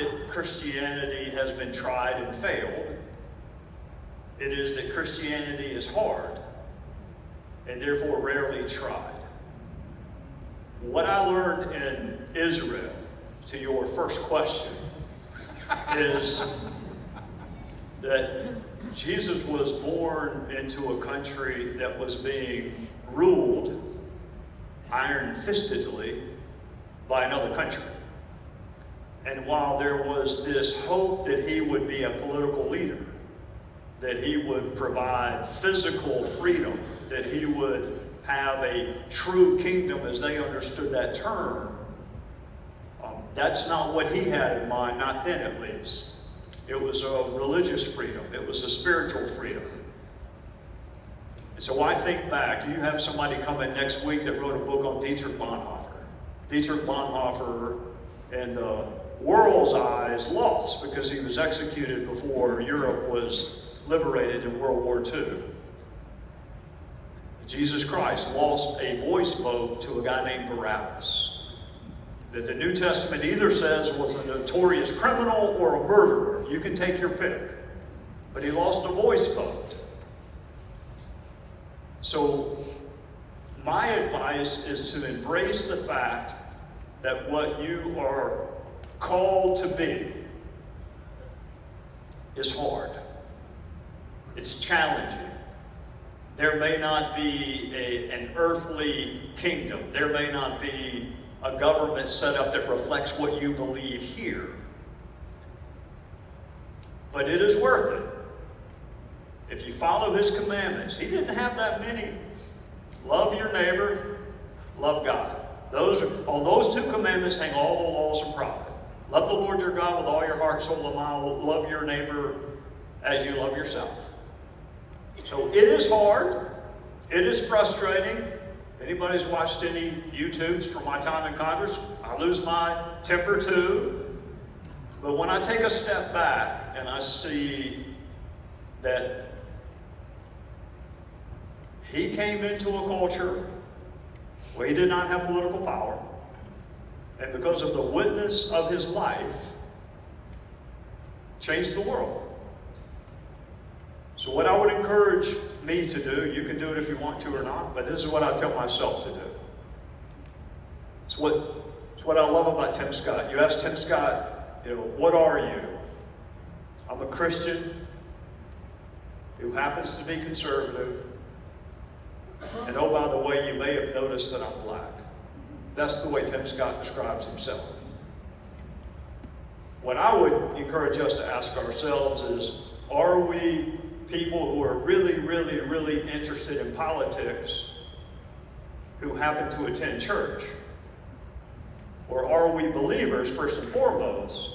that Christianity has been tried and failed. It is that Christianity is hard and therefore rarely tried. What I learned in Israel, to your first question, is that Jesus was born into a country that was being ruled iron-fistedly by another country. And while there was this hope that he would be a political leader, that he would provide physical freedom, that he would have a true kingdom as they understood that term, that's not what he had in mind, not then at least. It was a religious freedom. It was a spiritual freedom. And so I think back, you have somebody come in next week that wrote a book on Dietrich Bonhoeffer. Dietrich Bonhoeffer, in the world's eyes, lost because he was executed before Europe was liberated in World War II. Jesus Christ lost a voice vote to a guy named Barabbas, that the New Testament either says was a notorious criminal or a murderer. You can take your pick. But he lost a voice vote. So my advice is to embrace the fact that what you are called to be is hard. It's challenging. There may not be an earthly kingdom. There may not be a government set up that reflects what you believe here. But it is worth it. If you follow his commandments, he didn't have that many. Love your neighbor, love God. On those two commandments hang all the laws of prophet. Love the Lord your God with all your heart, soul, and mind. Love your neighbor as you love yourself. So it is hard. It is frustrating. If anybody's watched any YouTubes from my time in Congress, I lose my temper too. But when I take a step back and I see that he came into a culture where he did not have political power, and because of the witness of his life, changed the world. So what I would encourage me to do, you can do it if you want to or not, but this is what I tell myself to do. It's what I love about Tim Scott. You ask Tim Scott, what are you? I'm a Christian who happens to be conservative. And oh, by the way, you may have noticed that I'm black. That's the way Tim Scott describes himself. What I would encourage us to ask ourselves is, are we people who are really, really, really interested in politics who happen to attend church? Or are we believers, first and foremost,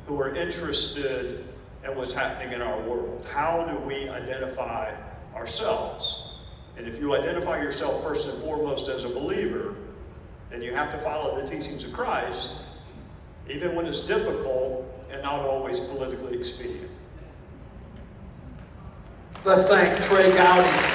who are interested in what's happening in our world? How do we identify ourselves? And if you identify yourself first and foremost as a believer, then you have to follow the teachings of Christ, even when it's difficult and not always politically expedient. Let's thank Trey Gowdy.